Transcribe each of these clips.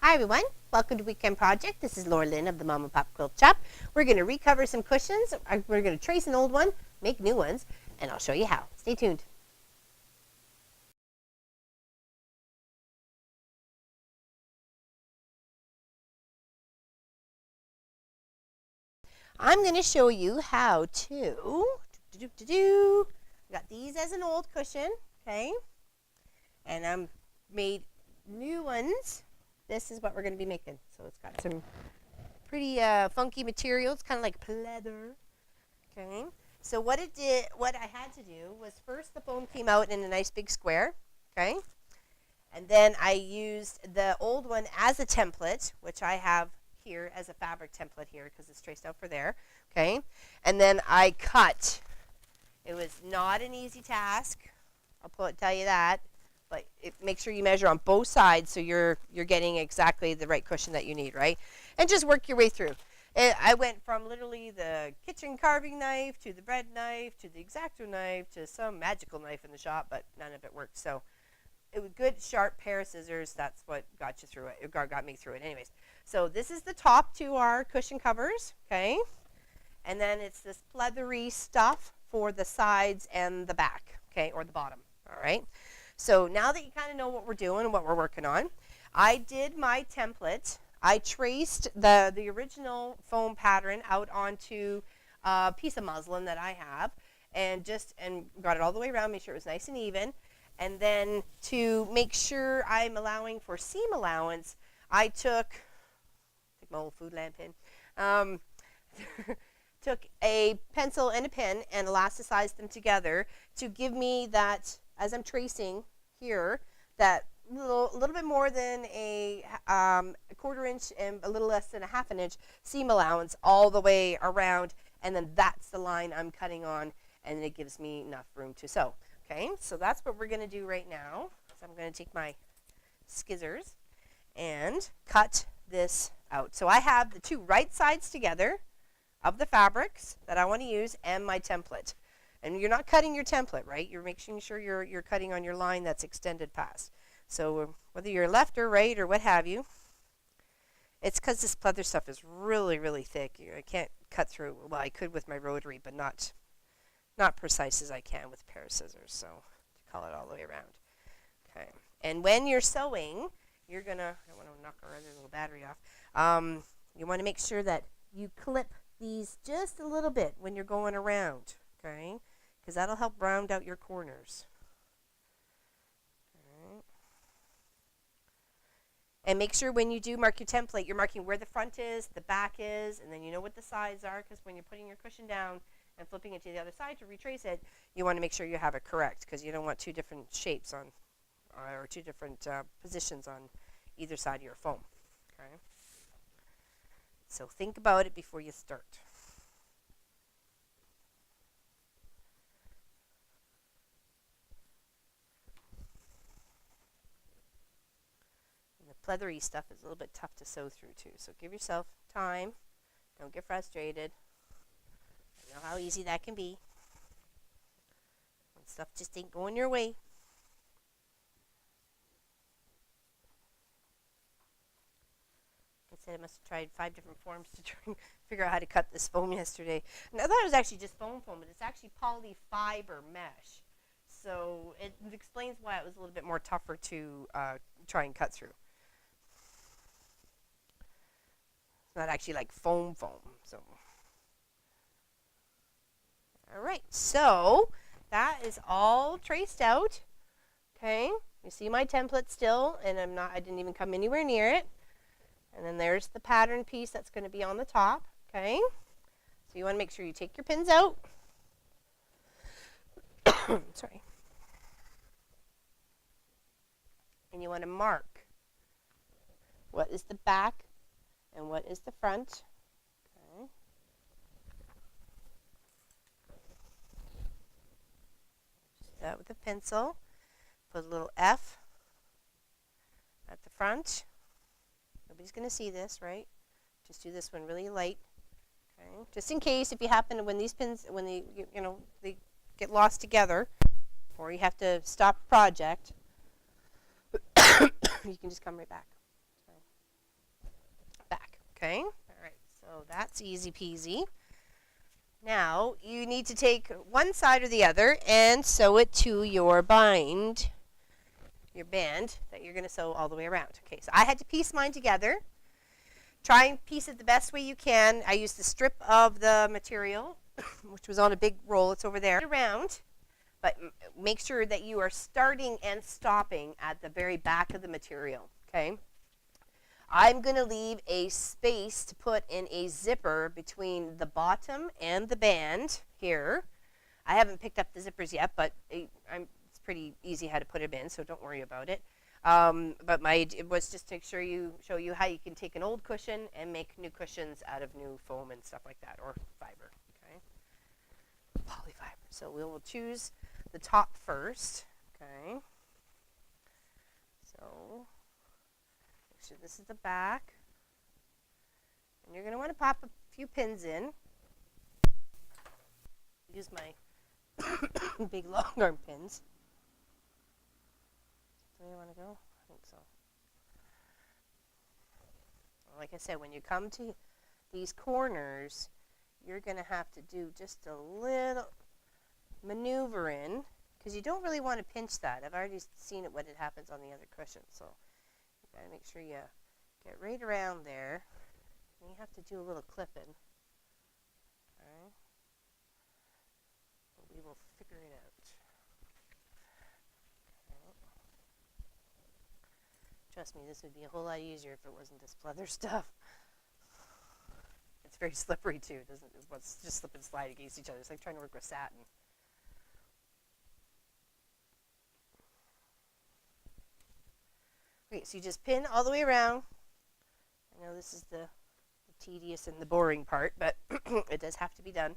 Hi everyone, welcome to Weekend Project. This is Laura Lynn of the Mama Pop Quilt Shop. We're going to recover some cushions. We're going to trace an old one, make new ones, and I'll show you how. Stay tuned. I'm going to show you how to got these as an old cushion, okay? And I'm made new ones. This is what we're going to be making. So it's got some pretty funky material. It's kind of like pleather. Okay. So what I had to do was first the foam came out in a nice big square. Okay. And then I used the old one as a template, which I have here as a fabric template here because it's traced out for there. Okay. And then I cut. It was not an easy task. I'll tell you that. But make sure you measure on both sides so you're getting exactly the right cushion that you need, right? And just work your way through. I went from literally the kitchen carving knife to the bread knife to the X-Acto knife to some magical knife in the shop, but none of it worked. So it was good, sharp pair of scissors. That's what got you through it. It got me through it. Anyways, so this is the top to our cushion covers, okay? And then it's this pleathery stuff for the sides and the back, okay, or the bottom, all right? So now that you kind of know what we're doing and what we're working on, I did my template. I traced the original foam pattern out onto a piece of muslin that I have and got it all the way around, make sure it was nice and even. And then to make sure I'm allowing for seam allowance, I took my old food lamp in, took a pencil and a pen and elasticized them together to give me that, as I'm tracing here, that little bit more than a quarter inch and a little less than a half an inch seam allowance all the way around, and then that's the line I'm cutting on, and it gives me enough room to sew. Okay, so that's what we're going to do right now. So I'm going to take my scissors and cut this out. So I have the two right sides together of the fabrics that I want to use and my template. And you're not cutting your template, right? You're making sure you're cutting on your line that's extended past. So whether you're left or right or what have you, it's because this pleather stuff is really, really thick. I can't cut through. Well, I could with my rotary, but not precise as I can with a pair of scissors. So to call it all the way around. Okay. And when you're sewing, you're gonna. I want to knock our other little battery off. You want to make sure that you clip these just a little bit when you're going around. Okay, because that'll help round out your corners. Right. And make sure when you do mark your template, you're marking where the front is, the back is, and then you know what the sides are, because when you're putting your cushion down and flipping it to the other side to retrace it, you want to make sure you have it correct, because you don't want two different shapes on, or two different positions on either side of your foam. Okay. So think about it before you start. Pleathery stuff is a little bit tough to sew through too, so give yourself time. Don't get frustrated. I know how easy that can be when stuff just ain't going your way. I said I must have tried 5 different forms to try and figure out how to cut this foam yesterday. And I thought it was actually just foam, but it's actually polyfiber mesh. So it explains why it was a little bit more tougher to try and cut through. Not actually like foam. So, all right. So that is all traced out. Okay. You see my template still, and I didn't even come anywhere near it. And then there's the pattern piece that's going to be on the top. Okay. So you want to make sure you take your pins out. Sorry. And you want to mark what is the back and what is the front. Okay. Just that with a pencil. Put a little F at the front. Nobody's going to see this, right? Just do this one really light. Okay. Just in case, if you happen to, when these pins, when they get lost together, or you have to stop a project, you can just come right back. Okay, all right, so that's easy peasy. Now you need to take one side or the other and sew it to your band that you're going to sew all the way around. Okay, so I had to piece mine together. Try and piece it the best way you can. I used a strip of the material, which was on a big roll. It's over there. Around, but make sure that you are starting and stopping at the very back of the material, okay? I'm going to leave a space to put in a zipper between the bottom and the band here. I haven't picked up the zippers yet, but it's pretty easy how to put them in, so don't worry about it. But it was just to show you how you can take an old cushion and make new cushions out of new foam and stuff like that, or fiber, okay? Polyfiber. So we will choose the top first, okay? So make sure this is the back. And you're going to want to pop a few pins in. Use my big long arm pins. Do you want to go? I think so. Like I said, when you come to these corners, you're going to have to do just a little maneuvering, because you don't really want to pinch that. I've already seen it when it happens on the other cushion, so you got to make sure you get right around there. And you have to do a little clipping. Okay. But we will figure it out. Okay. Trust me, this would be a whole lot easier if it wasn't this pleather stuff. It's very slippery too, doesn't it? It's just slip and slide against each other. It's like trying to work with satin. Okay, so you just pin all the way around. I know this is the tedious and the boring part, but it does have to be done.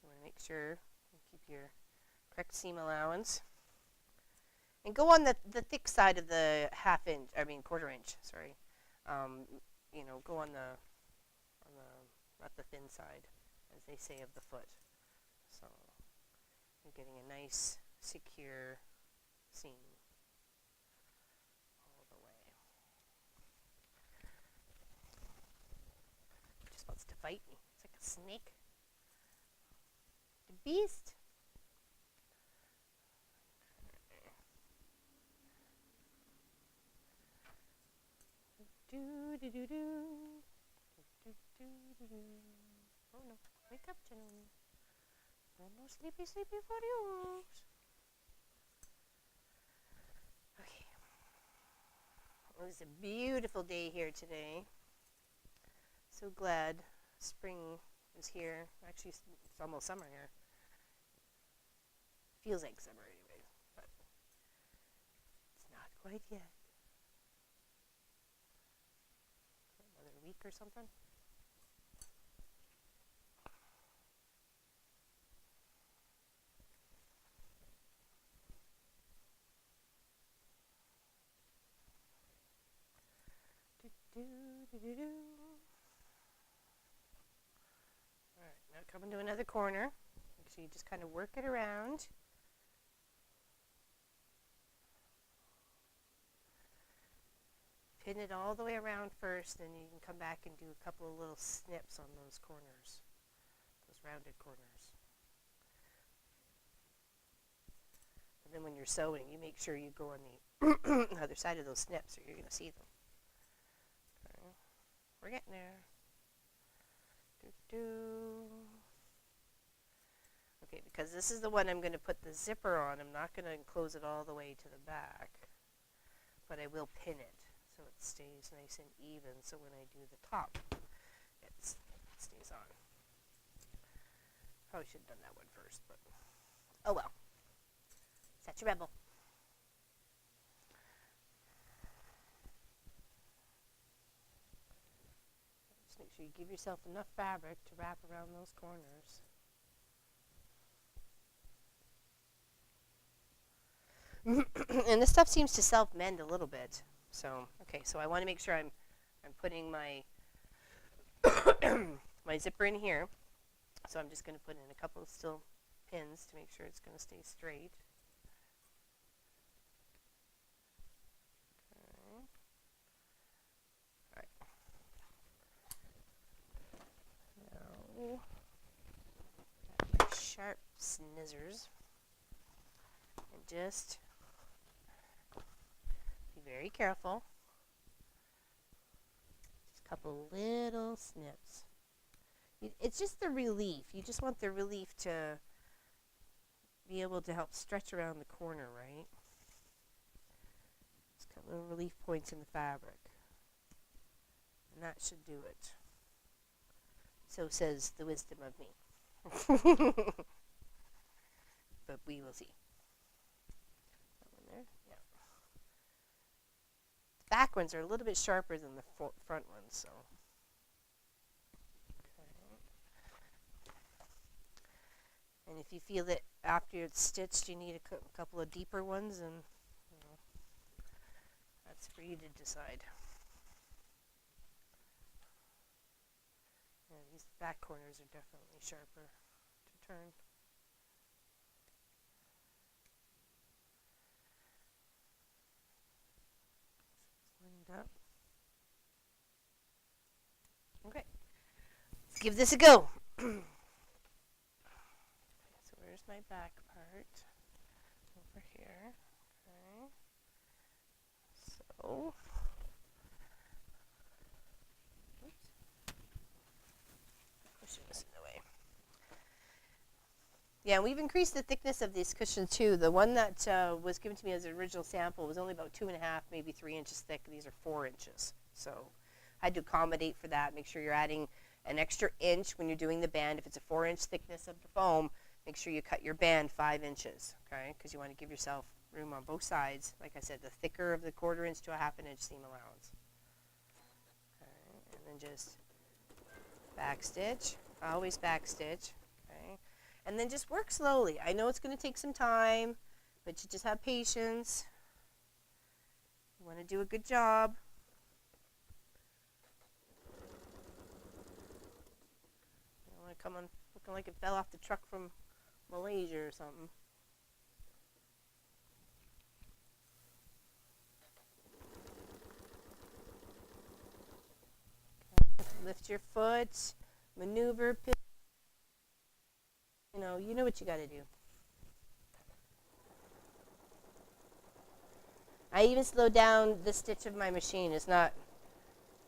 You want to make sure you keep your correct seam allowance. And go on the thick side of the quarter inch, sorry. You know, go on the not the thin side, as they say, of the foot. So you're getting a nice, secure seam all the way. It just wants to bite me. It's like a snake. The beast. Oh no, wake up, gentlemen. No sleepy for you. Okay. It was a beautiful day here today. So glad spring is here. Actually, it's almost summer here. Feels like summer anyway, but it's not quite yet. Another week or something. Alright, now coming to another corner. Make sure you just kind of work it around. Pin it all the way around first, then you can come back and do a couple of little snips on those corners, those rounded corners. And then when you're sewing, you make sure you go on the other side of those snips, or you're going to see them. Okay. We're getting there. Okay, because this is the one I'm going to put the zipper on. I'm not going to enclose it all the way to the back, but I will pin it so it stays nice and even, so when I do the top, it stays on. Probably should have done that one first, but oh well. Such a rebel. Just make sure you give yourself enough fabric to wrap around those corners. And this stuff seems to self-mend a little bit. So, okay, so I want to make sure I'm putting my my zipper in here. So I'm just going to put in a couple of still pins to make sure it's going to stay straight. Okay. scissors and just be very careful. Just a couple little snips. It's just the relief. You just want the relief to be able to help stretch around the corner, right? Just got little relief points in the fabric. And that should do it. So says the wisdom of me. But we will see. That one there? Yeah. The back ones are a little bit sharper than the front ones, so. And if you feel that after it's stitched you need a couple of deeper ones, and that's for you to decide. Yeah, these back corners are definitely sharper to turn. Lined up. Okay, let's give this a go. My back part over here. Okay. So, oops. Cushion is in the way. Yeah, we've increased the thickness of this cushion too. The one that was given to me as an original sample was only about 2.5, maybe 3 inches thick. These are 4 inches. So I had to accommodate for that. Make sure you're adding an extra inch when you're doing the band. If it's a 4-inch thickness of the foam, make sure you cut your band 5 inches, okay? Because you want to give yourself room on both sides. Like I said, the thicker of the 1/4 inch to a 1/2 inch seam allowance. Okay, and then just back stitch, always back stitch, okay? And then just work slowly. I know it's going to take some time, but you just have patience. You want to do a good job. You don't want to come on looking like it fell off the truck from Malaysia or something. Okay. Lift your foot, maneuver, you know what you got to do. I even slowed down the stitch of my machine. It's not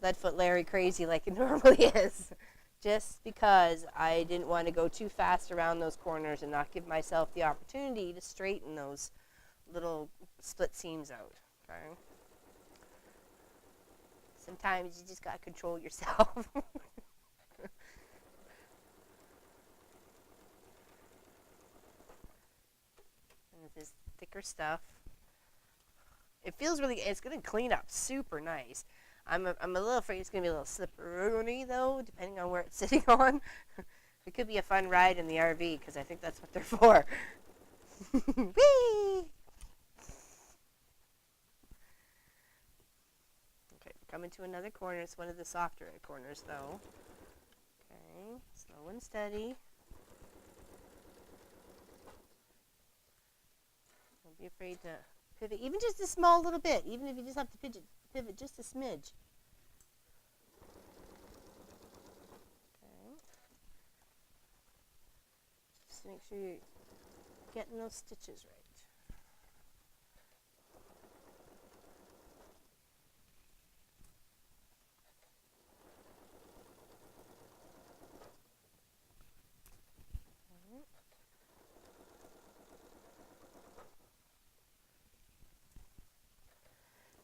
Leadfoot Larry crazy like it normally is. Just because I didn't want to go too fast around those corners and not give myself the opportunity to straighten those little split seams out. Okay. Sometimes you just got to control yourself. And with this thicker stuff, it feels really, it's going to clean up super nice. I'm a little afraid it's going to be a little slippery, though, depending on where it's sitting on. It could be a fun ride in the RV, because I think that's what they're for. Whee! Okay, coming to another corner. It's one of the softer corners, though. Okay, slow and steady. Don't be afraid to pivot, even just a small little bit, even if you just have to pivot just a smidge. Okay. Just make sure you're getting those stitches right.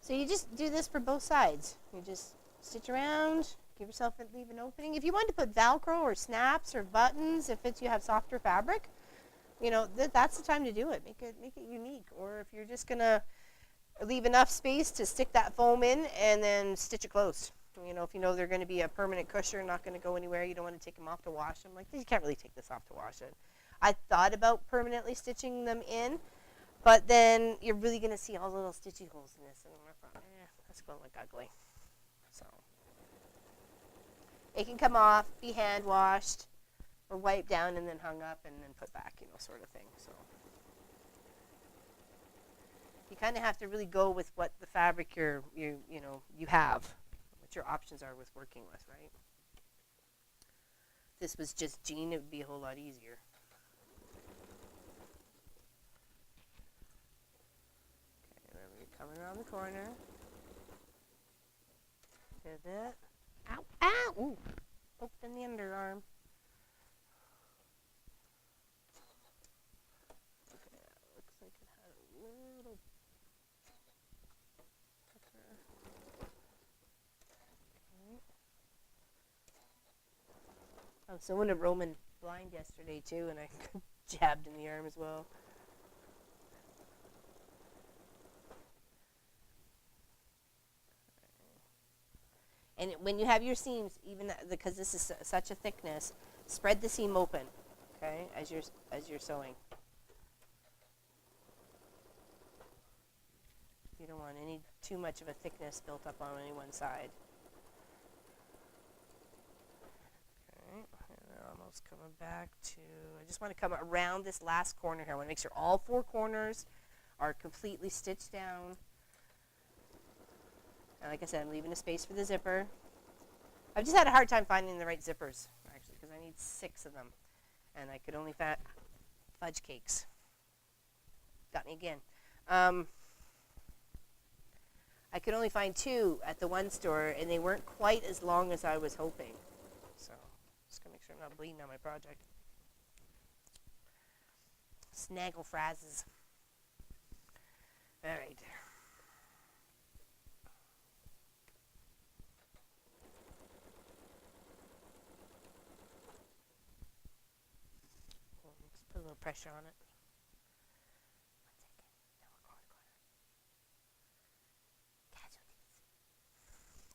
So you just do this for both sides. You just stitch around, leave an opening. If you want to put Velcro or snaps or buttons, if you have softer fabric, that's the time to do it. Make it unique. Or if you're just gonna leave enough space to stick that foam in and then stitch it closed. If you know they're going to be a permanent cushion, not going to go anywhere, you don't want to take them off to wash them. Like, you can't really take this off to wash it. I thought about permanently stitching them in, but then you're really going to see all the little stitchy holes in this. And I thought, that's going to look ugly. So it can come off, be hand washed, or wiped down and then hung up and then put back, sort of thing. So you kind of have to really go with what the fabric you have, what your options are with working with, right? If this was just jean, it would be a whole lot easier. Coming around the corner. Pivot. Ow, ow! Ooh, poked in the underarm. Okay, looks like it had a little pucker. Okay. Someone had Roman blind yesterday too, and I jabbed in the arm as well. And when you have your seams, even because this is such a thickness, spread the seam open, okay, as you're sewing. You don't want any too much of a thickness built up on any one side. Okay, and almost coming back to. I just want to come around this last corner here. I want to make sure all four corners are completely stitched down. And like I said, I'm leaving a space for the zipper. I've just had a hard time finding the right zippers, actually, because I need 6 of them. And I could only find fudge cakes. Got me again. I could only find 2 at the one store, and they weren't quite as long as I was hoping. So, just going to make sure I'm not bleeding on my project. Snaggle phrases. All right. Put a little pressure on it. 1 second. Now we're going.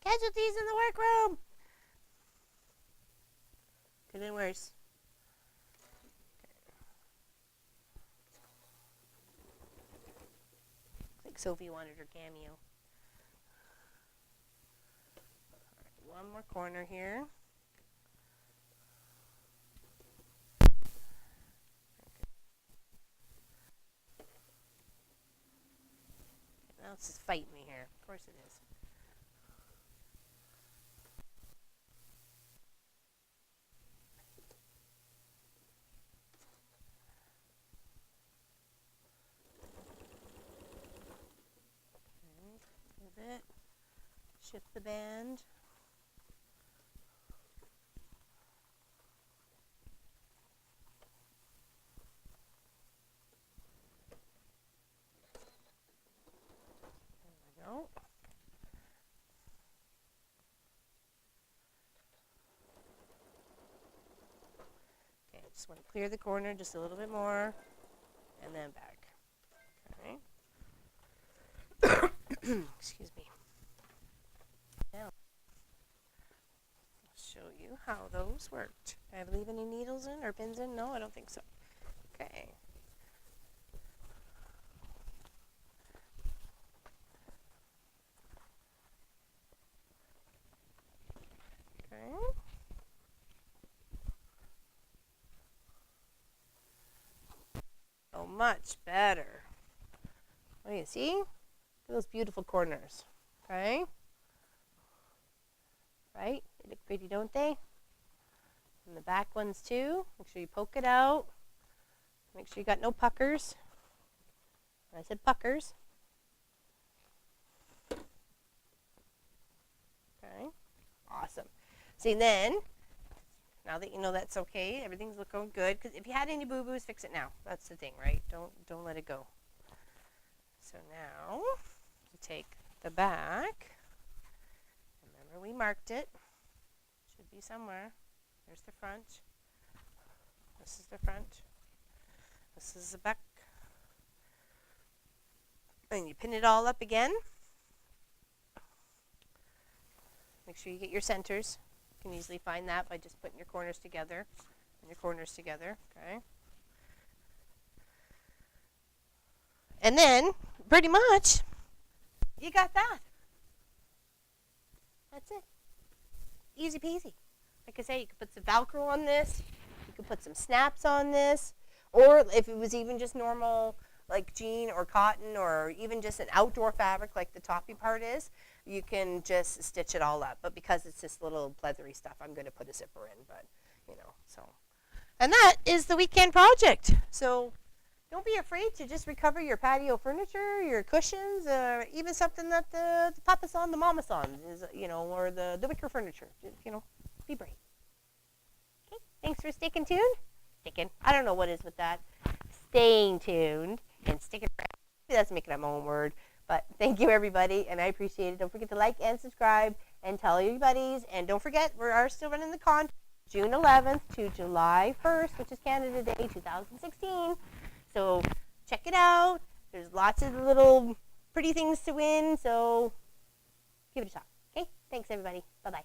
Casualties in the workroom. Could have been worse. Looks like Sophie wanted her cameo. All right, 1 more corner here. Now it's just fighting me here. Of course it is. Okay, pivot. Shift the band. There we go. Okay, just want to clear the corner just a little bit more, and then back. Okay. Excuse me. Now, I'll show you how those worked. Did I leave any needles in or pins in? No, I don't think so. Okay. Okay. Oh, much better. Oh, you see? Look at those beautiful corners. Okay? Right? They look pretty, don't they? And the back ones too. Make sure you poke it out. Make sure you got no puckers. I said puckers. Okay. Awesome. See, then, now that you know that's okay, everything's looking good. Because if you had any boo-boos, fix it now. That's the thing, right? Don't let it go. So now, you take the back. Remember, we marked it. Should be somewhere. Here's the front. This is the front. This is the back. And you pin it all up again. Make sure you get your centers. You can easily find that by just putting your corners together. And your corners together, okay? And then, pretty much, you got that. That's it. Easy peasy. Like I say, you could put some Velcro on this. You could put some snaps on this. Or if it was even just normal, like jean or cotton, or even just an outdoor fabric like the toppy part is, you can just stitch it all up. But because it's this little pleathery stuff, I'm going to put a zipper in. But, you know, so. And that is the weekend project. So don't be afraid to just recover your patio furniture, your cushions, even something that the papa's on, the mama's on, is, or the wicker furniture. Just, be brave. Okay, thanks for sticking tuned. I don't know what is with that. Staying tuned and sticking around. Maybe that's making up my own word. But thank you, everybody, and I appreciate it. Don't forget to like and subscribe and tell your buddies. And don't forget, we are still running the contest June 11th to July 1st, which is Canada Day 2016. So check it out. There's lots of little pretty things to win, so give it a shot. Okay? Thanks, everybody. Bye-bye.